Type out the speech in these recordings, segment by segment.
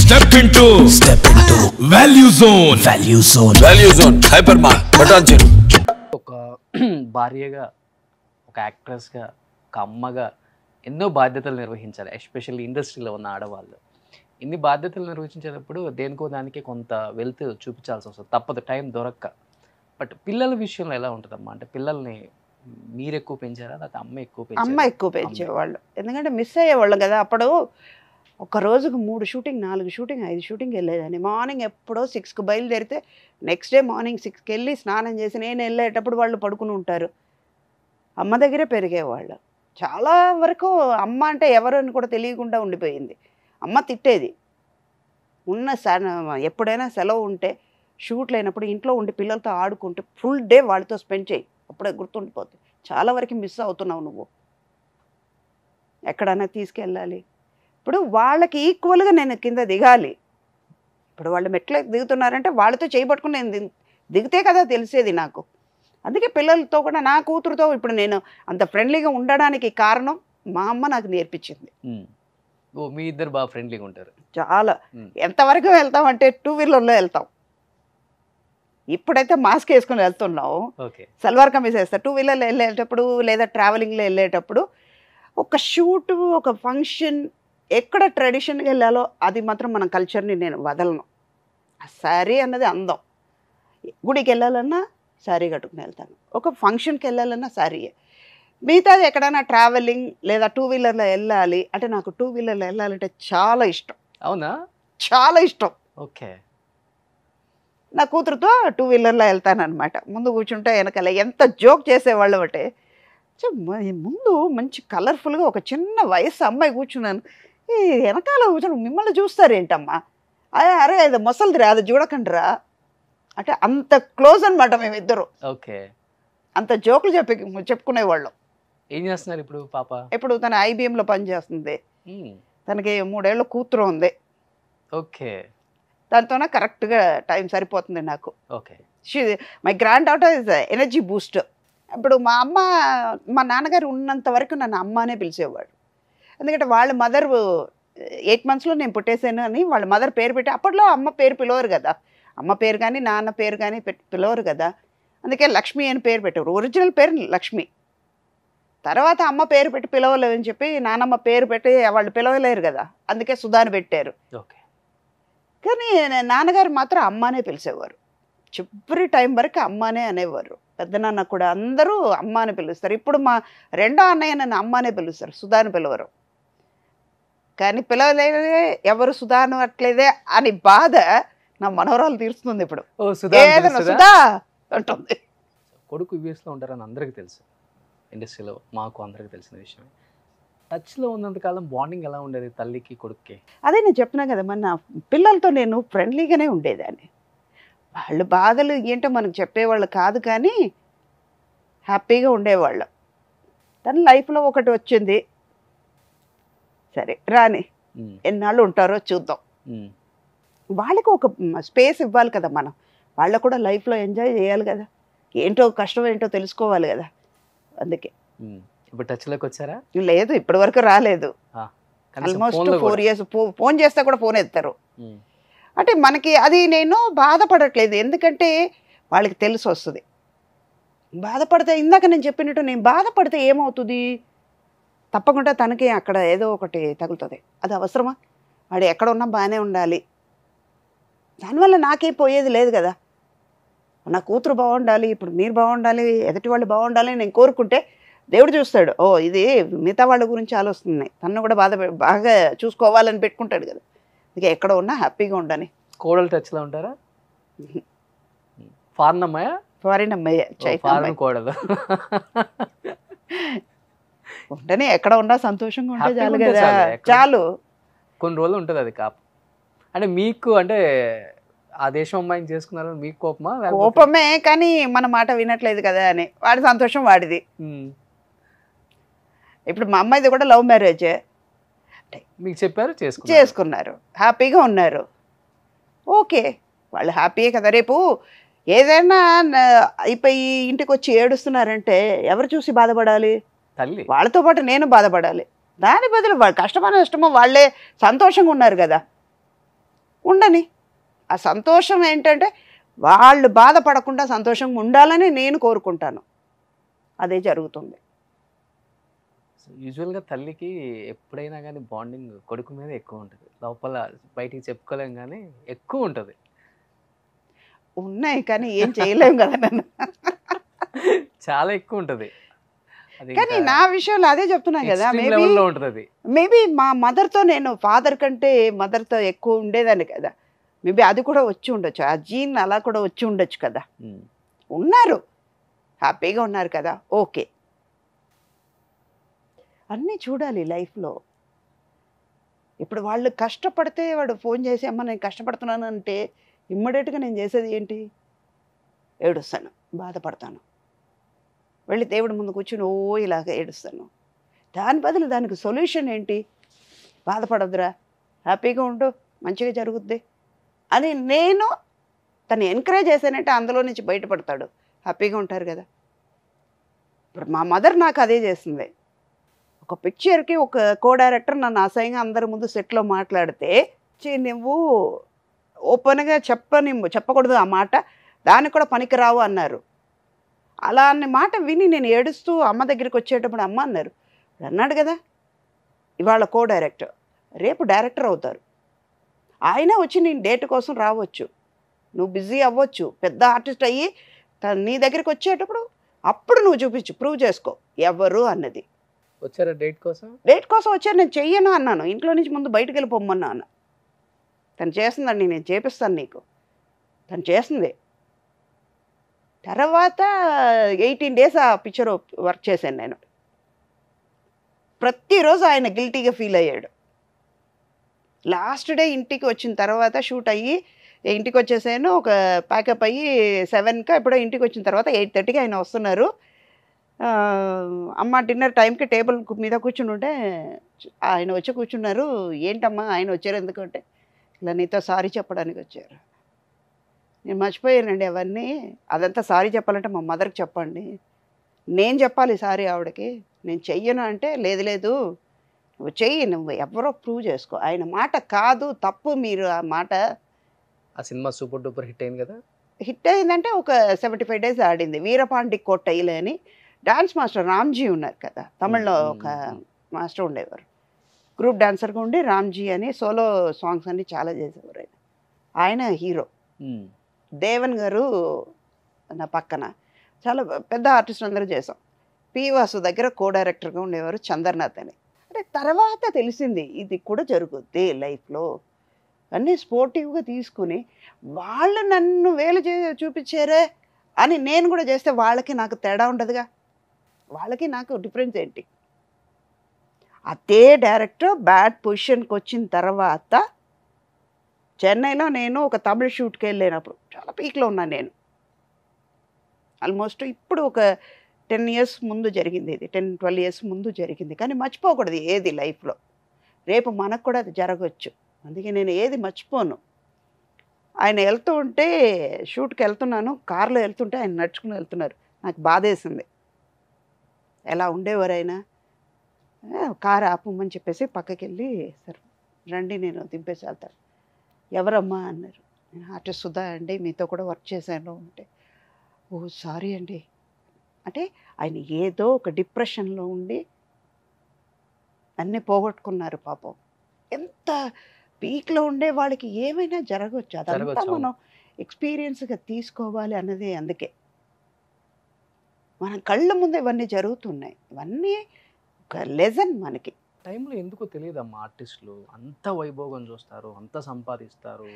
Step into Value Zone. Value Zone. Hypermart. Button. ఒక భార్యగా, ఒక యాక్ట్రెస్గా, ఒక అమ్మగా ఎన్నో బాధ్యతలు నిర్వహించాలి. ఎస్పెషల్లీ ఇండస్ట్రీలో ఉన్న ఆడవాళ్ళు ఇన్ని బాధ్యతలు నిర్వహించేటప్పుడు దేనికో దానికి కొంత వెల్త్ చూపించాల్సి వస్తుంది, తప్పదు, టైం దొరక్క. బట్ పిల్లల విషయంలో ఎలా ఉంటుందమ్మా? అంటే పిల్లల్ని మీరు ఎక్కువ పెంచారా, లేకపోతే అమ్మ ఎక్కువ పెంచారా? అమ్మ ఎక్కువ పెంచేవాళ్ళు. ఎందుకంటే మిస్ అయ్యేవాళ్ళం కదా. అప్పుడు ఒక రోజుకు 3 షూటింగ్, 4 షూటింగ్, 5 షూటింగ్ వెళ్ళేదాన్ని. మార్నింగ్ ఎప్పుడో 6కి బయలుదేరితే నెక్స్ట్ డే మార్నింగ్ 6కి వెళ్ళి స్నానం చేసి నేను వెళ్ళేటప్పుడు వాళ్ళు పడుకుని ఉంటారు. అమ్మ దగ్గరే పెరిగేవాళ్ళు. చాలా వరకు అమ్మ అంటే ఎవరు అని కూడా తెలియకుండా ఉండిపోయింది. అమ్మ తిట్టేది. ఎప్పుడైనా సెలవు ఉంటే షూట్ లేనప్పుడు ఇంట్లో ఉండి పిల్లలతో ఆడుకుంటే ఫుల్ డే వాళ్ళతో స్పెండ్ చేయి, అప్పుడే గుర్తుండిపోతుంది. చాలా వరకు మిస్ అవుతున్నావు నువ్వు, ఎక్కడైనా తీసుకెళ్ళాలి. ఇప్పుడు వాళ్ళకి ఈక్వల్గా నేను కింద దిగాలి. ఇప్పుడు వాళ్ళు మెట్లు దిగుతున్నారంటే వాళ్ళతో చేయబట్టుకుని నేను దిగితే కదా తెలిసేది నాకు. అందుకే పిల్లలతో కూడా, నా కూతురుతో ఇప్పుడు నేను అంత ఫ్రెండ్లీగా ఉండడానికి కారణం మా అమ్మ నాకు నేర్పించింది. మీ ఇద్దరు బాగా ఫ్రెండ్లీగా ఉంటారు. చాలా. ఎంతవరకు వెళ్తాం అంటే 2 వీలర్లో వెళ్తాం. ఇప్పుడైతే మాస్క్ వేసుకుని వెళ్తున్నావు, సల్వార్ కమీజ్ వేస్తా. 2 వీలర్లో వెళ్ళేటప్పుడు లేదా ట్రావెలింగ్లో వెళ్ళేటప్పుడు ఒక షూట్, ఒక ఫంక్షన్, ఎక్కడ ట్రెడిషన్గా వెళ్ళాలో అది మాత్రం మన కల్చర్ని నేను వదలను. ఆ శారీ అన్నది అందం. గుడికి వెళ్ళాలన్నా శారీ కట్టుకుని వెళ్తాను, ఒక ఫంక్షన్కి వెళ్ళాలన్నా శారీయే. మిగతాది ఎక్కడైనా ట్రావెలింగ్ లేదా 2 వీలర్లో వెళ్ళాలి అంటే నాకు 2 వీలర్లో వెళ్ళాలంటే చాలా ఇష్టం. అవునా? చాలా ఇష్టం. ఓకే. నా కూతురుతో 2 వీలర్లో వెళ్తానమాట. ముందు కూర్చుంటే వెనకాల ఎంత జోక్ చేసేవాళ్ళు అంటే, ముందు మంచి కలర్ఫుల్గా ఒక చిన్న వయసు అమ్మాయి కూర్చున్నాను, ఈ వెనకాల కూర్చొని మిమ్మల్ని చూస్తారేంటమ్మా, అరే అది ముసలిది రా, అది చూడకండి రా అంటే అంత క్లోజ్ అనమాట మేమిద్దరు. ఓకే. అంత జోకులు చెప్పుకునేవాళ్ళం. ఏం చేస్తున్నారు ఇప్పుడు పాప? ఇప్పుడు తన IBMలో పనిచేస్తుంది. తనకి 3 ఏళ్ళ కూతురు ఉంది. ఓకే. దాంతోనే కరెక్ట్గా టైం సరిపోతుంది నాకు. Okay. My grand daughter is energy Boost. ఇప్పుడు మా నాన్నగారు ఉన్నంత వరకు నన్ను అమ్మ అనే పిలిచేవాడు. ఎందుకంటే వాళ్ళ మదర్ 8 monthsలో నేను పుట్టేసాను అని వాళ్ళ మదర్ పేరు పెట్టి, అప్పట్లో అమ్మ పేరు పిలవరు కదా, అమ్మ పేరు కానీ నాన్న పేరు కానీ పిలవరు కదా, అందుకే లక్ష్మి అని పేరు పెట్టారు. ఒరిజినల్ పేరు లక్ష్మి. తర్వాత అమ్మ పేరు పెట్టి పిలవలేదని చెప్పి నాన్నమ్మ పేరు పెట్టి వాళ్ళు పిలవలేరు కదా, అందుకే సుధాని పెట్టారు. ఓకే. కానీ నాన్నగారు మాత్రం అమ్మనే పిలిచేవారు. చివరి టైం వరకు అమ్మనే అనేవారు. పెద్దనాన్న కూడా అందరూ అమ్మ అని పిలుస్తారు. ఇప్పుడు మా రెండో అన్నయ్య నన్ను అమ్మనే పిలుస్తారు, సుధాని పిలవరు. కానీ పిలవలేదే, ఎవరు సుధా అనట్లేదే అని బాధ నా మనవరాలు తీరుస్తుంది ఇప్పుడు. ఏదైనా సుధా అంటుంది. కొడుకు యూఎస్లో ఉంటారని అందరికీ తెలుసు, ఇండస్ట్రీలో మాకు అందరికీ తెలిసిన విషయం. టచ్లో ఉన్నంతకాలం బాండింగ్ ఎలా ఉండేది తల్లికి కొడుక్కి? అదే నేను చెప్పినా కదా, మన పిల్లలతో నేను ఫ్రెండ్లీగానే ఉండేదాన్ని. వాళ్ళు బాధలు ఏంటో మనకు చెప్పేవాళ్ళు కాదు, కానీ హ్యాపీగా ఉండేవాళ్ళు. తన లైఫ్లో ఒకటి వచ్చింది, సరే రాని, ఎన్నాళ్ళు ఉంటారో చూద్దాం. వాళ్ళకి ఒక స్పేస్ ఇవ్వాలి కదా మనం, వాళ్ళకు కూడా లైఫ్లో ఎంజాయ్ చేయాలి కదా, ఏంటో కష్టం ఏంటో తెలుసుకోవాలి కదా. అందుకే. ఇప్పుడు టచ్లోకి వచ్చారా? లేదు, ఇప్పటి వరకు రాలేదు. Almost 4 years. ఫోన్ చేస్తే కూడా ఫోన్ ఎత్తారు. అంటే మనకి అది నేను బాధపడట్లేదు, ఎందుకంటే వాళ్ళకి తెలిసి వస్తుంది. బాధపడితే, ఇందాక నేను చెప్పినట్టు, నేను బాధపడితే ఏమవుతుంది, తప్పకుండా తనకి అక్కడ ఏదో ఒకటి తగులుతుంది. అది అవసరమా? వాడు ఎక్కడ ఉన్నా బాగానే ఉండాలి, దానివల్ల నాకేం పోయేది లేదు కదా. నా కూతురు బాగుండాలి, ఇప్పుడు మీరు బాగుండాలి, ఎదుటి వాళ్ళు బాగుండాలి నేను కోరుకుంటే దేవుడు చూస్తాడు. ఓ ఇది మిగతా వాళ్ళ గురించి ఆలోచిస్తున్నాయి, తను కూడా బాగా చూసుకోవాలని పెట్టుకుంటాడు కదా. అందుకే ఎక్కడ ఉన్నా హ్యాపీగా ఉండని. కోడలు టచ్లో ఉంటారా? ఫారెన్ అమ్మాయా? ఫారిన్ అమ్మాయి, కోడలు ఉండని, ఎక్కడ ఉన్నా సంతోషంగా ఉంటే చాలు కదా, చాలు. కొన్ని రోజులు ఉంటుంది అది కాపు. అంటే మీకు, అంటే ఆ దేశం అమ్మాయిని చేసుకున్నారు, మీకు కోపమా? కోపమే, కానీ మన మాట వినట్లేదు కదా అని. వాడి సంతోషం వాడిది. ఇప్పుడు మా అమ్మాయిది కూడా లవ్ మ్యారేజ్. మీకు చెప్పారు, చేసుకున్నారు, హ్యాపీగా ఉన్నారు. ఓకే, వాళ్ళు హ్యాపీయే కదా. రేపు ఏదైనా అయిపోయి ఇంటికి వచ్చి ఏడుస్తున్నారంటే ఎవరు చూసి బాధపడాలి? తల్లి. వాళ్ళతో పాటు నేను బాధపడాలి. దాని బదులు వాళ్ళు కష్టమో నష్టమో వాళ్ళే సంతోషంగా ఉన్నారు కదా. ఉండని. ఆ సంతోషం ఏంటంటే వాళ్ళు బాధపడకుండా సంతోషంగా ఉండాలని నేను కోరుకుంటాను. అదే జరుగుతుంది. యూజువల్గా తల్లికి ఎప్పుడైనా కానీ బాండింగ్ కొడుకు మీద ఎక్కువ ఉంటుంది, లోపల బయటికి చెప్పుకోలేం కానీ ఎక్కువ ఉంటుంది. ఉన్నాయి కానీ ఏం చేయలేము కదా నన్ను. చాలా ఎక్కువ ఉంటుంది. కానీ నా విషయంలో అదే చెప్తున్నా కదా, లెవెల్లో ఉంటుంది. మేబీ మా మదర్తో నేను ఫాదర్ కంటే మదర్తో ఎక్కువ ఉండేదాన్ని కదా, మేబీ అది కూడా వచ్చి ఉండొచ్చు, ఆ జీన్ అలా కూడా వచ్చి ఉండొచ్చు కదా. ఉన్నారు, హ్యాపీగా ఉన్నారు కదా, ఓకే. అన్నీ చూడాలి లైఫ్లో. ఇప్పుడు వాళ్ళు కష్టపడితే వాడు ఫోన్ చేసి అమ్మ నేను కష్టపడుతున్నాను అంటే ఇమ్మీడియట్గా నేను చేసేది ఏంటి? ఏడుస్తాను, బాధపడతాను, వెళ్ళి దేవుడి ముందు కూర్చుని ఓ ఇలాగ ఏడుస్తాను. దాని బదులు దానికి సొల్యూషన్ ఏంటి? బాధపడద్దురా, హ్యాపీగా ఉండు, మంచిగా జరుగుద్ది అని నేను తను ఎంకరేజ్ చేశానంటే అందులో నుంచి బయటపడతాడు, హ్యాపీగా ఉంటారు కదా. ఇప్పుడు మా మదర్ నాకు అదే చేస్తుంది. ఒక పిక్చర్కి ఒక కో డైరెక్టర్ నన్ను అసహ్యంగా అందరి ముందు సెట్లో మాట్లాడితే నువ్వు ఓపెన్గా చెప్పకూడదు ఆ మాట, దానికి కూడా పనికిరావు అన్నారు. అలా అన్న మాట విని నేను ఏడుస్తూ అమ్మ దగ్గరికి వచ్చేటప్పుడు అమ్మ అన్నారు, అన్నాడు కదా ఇవాళ కో డైరెక్టర్, రేపు డైరెక్టర్ అవుతారు. ఆయన వచ్చి నేను డేట్ కోసం రావచ్చు, నువ్వు బిజీ అవ్వచ్చు, పెద్ద ఆర్టిస్ట్ అయ్యి నీ దగ్గరికి వచ్చేటప్పుడు అప్పుడు నువ్వు చూపించు, ప్రూవ్ చేసుకో ఎవరు అన్నది. వచ్చారా డేట్ కోసం? డేట్ కోసం వచ్చారు, నేను చెయ్యను అన్నాను, ఇంట్లో నుంచి ముందు బయటకు వెళ్ళిపోమ్మన్నా అన్న. తను చేస్తుందండి, నేను చేపిస్తాను నీకు, తను చేస్తుంది. తర్వాత 18 days ఆ పిక్చర్ వర్క్ చేశాను నేను. ప్రతిరోజు ఆయన గిల్టీగా ఫీల్ అయ్యాడు. లాస్ట్ డే ఇంటికి వచ్చిన తర్వాత షూట్ అయ్యి ఇంటికి వచ్చేసాను, ఒక ప్యాకప్ అయ్యి 7కి ఎప్పుడో ఇంటికి వచ్చిన తర్వాత 8:30కి ఆయన వస్తున్నారు. అమ్మ డిన్నర్ టైంకి టేబుల్ మీద కూర్చుని ఉంటే ఆయన వచ్చి కూర్చున్నారు. ఏంటమ్మా ఆయన వచ్చారు ఎందుకంటే, ఇలా నీతో సారీ చెప్పడానికి వచ్చారు. నేను మర్చిపోయానండి అవన్నీ, అదంతా సారీ చెప్పాలంటే మా మదర్కి చెప్పండి, నేను చెప్పాలి సారీ ఆవిడకి, నేను చెయ్యను అంటే లేదు లేదు నువ్వు చెయ్యి, నువ్వు ఎవరో ప్రూవ్ చేసుకో, ఆయన మాట కాదు తప్పు మీరు ఆ మాట. ఆ సినిమా సూపర్ డూపర్ హిట్ అయింది కదా. హిట్ అయిందంటే ఒక 75 days ఆడింది. వీరపాండి కోట్టయ్యలే అని డాన్స్ మాస్టర్ రామ్జీ ఉన్నారు కదా, తమిళ్లో ఒక మాస్టర్ ఉండేవారు, గ్రూప్ డాన్సర్గా ఉండి రామ్జీ అని సోలో సాంగ్స్ అన్ని చాలా చేసేవారు. ఆయన హీరో. దేవన్ గారు నా పక్కన, చాలా పెద్ద ఆర్టిస్ట్ అందరూ చేసాం. పి వాసు దగ్గర కో డైరెక్టర్గా ఉండేవారు చంద్రనాథ్ అని. అంటే తర్వాత తెలిసింది ఇది కూడా జరుగుద్ది లైఫ్లో, అన్నీ స్పోర్టివ్గా తీసుకుని వాళ్ళు నన్ను వేలు చూపించారే అని నేను కూడా చేస్తే వాళ్ళకి నాకు తేడా ఉండదుగా, వాళ్ళకి నాకు డిఫరెన్స్ ఏంటి? అదే డైరెక్టర్ బ్యాడ్ పొజిషన్కి వచ్చిన తర్వాత చెన్నైలో నేను ఒక తమిళ షూట్కి వెళ్ళినప్పుడు చాలా పీక్లో ఉన్నాను నేను. ఆల్మోస్ట్ ఇప్పుడు ఒక 10 years ముందు జరిగింది, ఇది 10-12 years ముందు జరిగింది. కానీ మర్చిపోకూడదు ఏది లైఫ్లో, రేపు మనకు కూడా అది జరగవచ్చు. అందుకే నేను ఏది మర్చిపోను. ఆయన వెళ్తూ ఉంటే షూట్కి వెళ్తున్నాను, కారులో వెళ్తుంటే ఆయన నడుచుకుని వెళ్తున్నారు, నాకు బాధేసింది. ఎలా ఉండేవారు ఆయన, కారు ఆపమని చెప్పేసి పక్కకి వెళ్ళి సార్ రండి నేను దింపేసి వెళ్తాను. ఎవరమ్మా అన్నారు. నేను ఆర్టిస్ట్ సుధా అండి, మీతో కూడా వర్క్ చేశాను అంటే, ఓ సారీ అండి అంటే ఆయన ఏదో ఒక డిప్రెషన్లో ఉండి అన్నీ పోగొట్టుకున్నారు పాపం. ఎంత పీక్లో ఉండే వాళ్ళకి ఏమైనా జరగవచ్చు, అదంతా మనం ఎక్స్పీరియన్స్గా తీసుకోవాలి అన్నది. అందుకే మన కళ్ళ ముందు ఇవన్నీ జరుగుతున్నాయి, ఇవన్నీ ఒక లెసన్ మనకి. టైంలో ఎందుకో తెలియదమ్మా, ఆర్టిస్టులు అంత వైభోగం చూస్తారు, అంత సంపాదిస్తారు,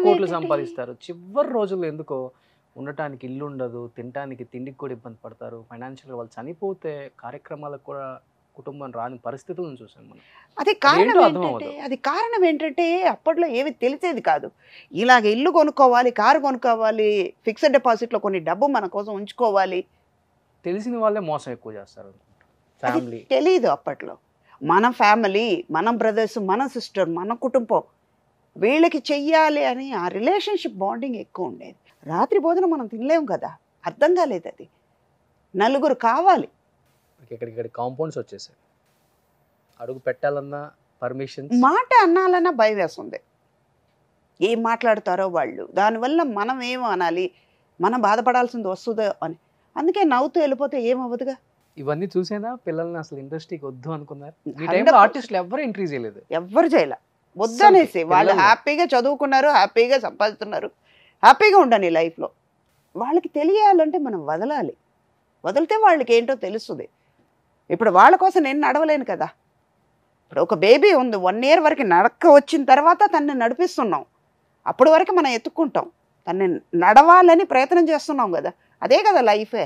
కోట్లు సంపాదిస్తారు, చివరి రోజుల్లో ఎందుకో ఉండటానికి ఇల్లు ఉండదు, తినడానికి తిండికి కూడా ఇబ్బంది పడతారు, ఫైనాన్షియల్గా వాళ్ళు చనిపోతే కార్యక్రమాలకు కూడా కుటుంబం రాని పరిస్థితులను చూసాం మనం. అది కారణం ఏంటంటే అప్పట్లో ఏమి తెలిసేది కాదు. ఇలాగ ఇల్లు కొనుక్కోవాలి, కారు కొనుక్కోవాలి, ఫిక్స్డ్ డిపాజిట్లో కొన్ని డబ్బు మన కోసం ఉంచుకోవాలి, తెలిసిన వాళ్ళే మోసం ఎక్కువ చేస్తారు. ఫ్యామిలీ తెలీదు అప్పట్లో. మన ఫ్యామిలీ, మన బ్రదర్స్, మన సిస్టర్, మన కుటుంబం, వీళ్ళకి చెయ్యాలి అని ఆ రిలేషన్షిప్ బాండింగ్ ఎక్కువ ఉండేది. రాత్రి భోజనం మనం తినలేము కదా, అర్థం కాలేదు. అది నలుగురు కావాలి. ఇక్కడ కాంపౌండ్స్ వచ్చేసాయి, అడుగు పెట్టాలన్నా పర్మిషన్, మాట అన్నాలన్నా భయం వేస్తుంది. ఏం మాట్లాడతారో వాళ్ళు, దానివల్ల మనం ఏం అనాలి, మనం బాధపడాల్సింది వస్తుందో అని. అందుకే నవ్వుతూ వెళ్ళిపోతే ఏమవ్వదుగా. ఇవన్నీ చూసేనా పిల్లల్ని అసలు ఇండస్ట్రీకి వద్దు అనుకున్నారు? ఈ 100% టైంలో ఆర్టిస్టులు ఎవరు ఎంట్రీ చేయలేదు. ఎవ్వరు చేయలే, వద్దనేసి. వాళ్ళు హ్యాపీగా చదువుకున్నారు, హ్యాపీగా సంపాదిస్తున్నారు, హ్యాపీగా ఉండని లైఫ్లో. వాళ్ళకి తెలియాలంటే మనం వదలాలి, వదిలితే వాళ్ళకి ఏంటో తెలుస్తుంది. ఇప్పుడు వాళ్ళ కోసం నేను నడవలేను కదా. ఇప్పుడు ఒక బేబీ ఉంది, 1 year వరకు నడక వచ్చిన తర్వాత తనని నడిపిస్తున్నాం, అప్పటి వరకు మనం ఎత్తుక్కుంటాం, తనని నడవాలని ప్రయత్నం చేస్తున్నాం కదా. అదే కదా లైఫే.